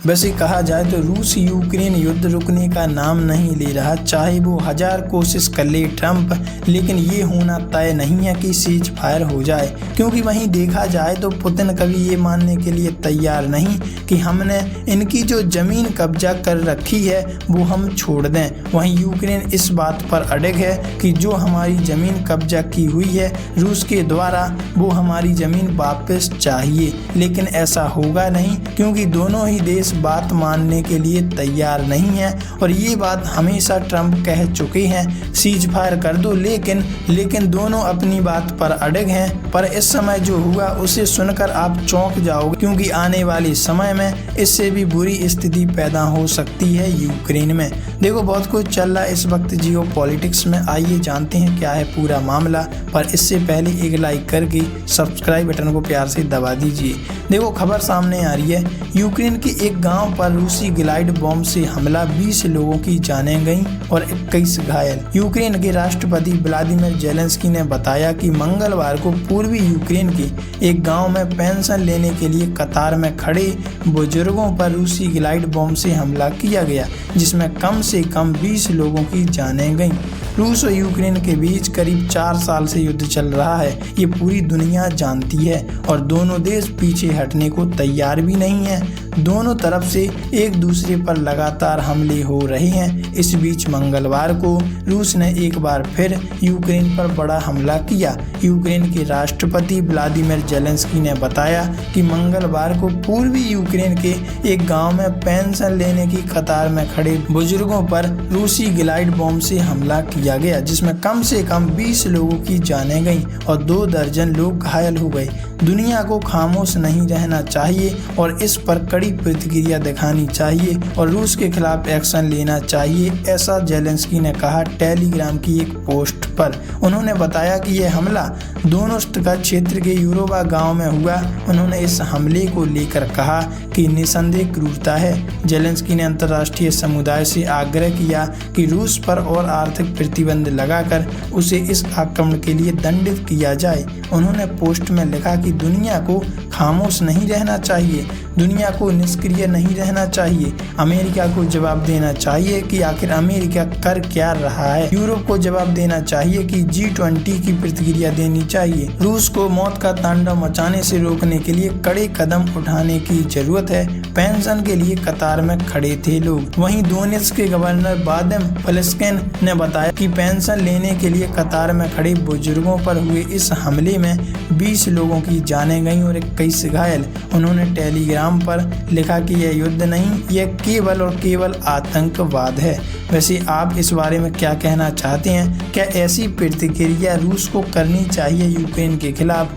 वैसे कहा जाए तो रूस यूक्रेन युद्ध रुकने का नाम नहीं ले रहा, चाहे वो 1000 कोशिश कर ले ट्रंप, लेकिन ये होना तय नहीं है कि सीज फायर हो जाए। क्योंकि वहीं देखा जाए तो पुतिन कभी ये मानने के लिए तैयार नहीं कि हमने इनकी जो जमीन कब्जा कर रखी है वो हम छोड़ दें। वहीं यूक्रेन इस बात पर अड़ग है कि जो हमारी जमीन कब्जा की हुई है रूस के द्वारा वो हमारी जमीन वापस चाहिए, लेकिन ऐसा होगा नहीं क्योंकि दोनों ही देश बात मानने के लिए तैयार नहीं है। और ये बात हमेशा ट्रंप कह चुके हैं सीज फायर कर दो, लेकिन दोनों अपनी बात पर अड़ग हैं। पर इस समय जो हुआ उसे सुनकर आप चौंक जाओगे, क्योंकि आने वाले समय में इससे भी बुरी स्थिति पैदा हो सकती है यूक्रेन में। देखो बहुत कुछ चल रहा है इस वक्त जियो पॉलिटिक्स में, आइए जानते हैं क्या है पूरा मामला। पर इससे पहले एक लाइक करके सब्सक्राइब बटन को प्यार से दबा दीजिए। देखो खबर सामने आ रही है, यूक्रेन के एक गांव पर रूसी ग्लाइड बॉम्ब से हमला, 20 लोगों की जानें गईं और 21 घायल। यूक्रेन के राष्ट्रपति व्लादिमीर जेलेंस्की ने बताया कि मंगलवार को पूर्वी यूक्रेन के एक गांव में पेंशन लेने के लिए कतार में खड़े बुजुर्गों पर रूसी ग्लाइड बॉम्ब से हमला किया गया, जिसमें कम से कम 20 लोगों की जानें गईं। रूस और यूक्रेन के बीच करीब 4 साल से युद्ध चल रहा है, ये पूरी दुनिया जानती है और दोनों देश पीछे हटने को तैयार भी नहीं है। दोनों तरफ से एक दूसरे पर लगातार हमले हो रहे हैं। इस बीच मंगलवार को रूस ने एक बार फिर यूक्रेन पर बड़ा हमला किया। यूक्रेन के राष्ट्रपति व्लादिमीर जेलेंस्की ने बताया कि मंगलवार को पूर्वी यूक्रेन के एक गांव में पेंशन लेने की कतार में खड़े बुजुर्गों पर रूसी ग्लाइड बॉम्ब से हमला किया गया, जिसमें कम से कम 20 लोगों की जानें गईं और 2 दर्जन लोग घायल हो गए। दुनिया को खामोश नहीं रहना चाहिए और इस पर कड़ी प्रतिक्रिया दिखानी चाहिए और रूस के खिलाफ एक्शन लेना चाहिए, ऐसा जेलेंस्की ने कहा टेलीग्राम की एक पोस्ट पर। उन्होंने बताया कि यह हमला दोनोत्स्क क्षेत्र के यूरोवा गांव में हुआ। उन्होंने इस हमले को लेकर कहा कि निसंदेह क्रूरता है। जेलेंस्की ने अंतर्राष्ट्रीय समुदाय से आग्रह किया कि रूस पर और आर्थिक प्रतिबंध लगाकर उसे इस आक्रमण के लिए दंडित किया जाए। उन्होंने पोस्ट में लिखा कि दुनिया को खामोश नहीं रहना चाहिए, दुनिया को निष्क्रिय नहीं रहना चाहिए। अमेरिका को जवाब देना चाहिए कि आखिर अमेरिका कर क्या रहा है। यूरोप को जवाब देना चाहिए कि G20 की प्रतिक्रिया देनी चाहिए। रूस को मौत का तांडव मचाने से रोकने के लिए कड़े कदम उठाने की जरूरत है। पेंशन के लिए कतार में खड़े थे लोग। वहीं दोनेत्स्क के गवर्नर वादिम पलिस्किन ने बताया कि पेंशन लेने के लिए कतार में खड़े बुजुर्गों पर हुए इस हमले में 20 लोगों की जानें गईं और 21 घायल। उन्होंने टेलीग्राम पर लिखा कि यह युद्ध नहीं, यह केवल और केवल आतंकवाद है। वैसे आप इस बारे में क्या कहना चाहते हैं? क्या ऐसी प्रतिक्रिया रूस को करनी चाहिए यूक्रेन के खिलाफ?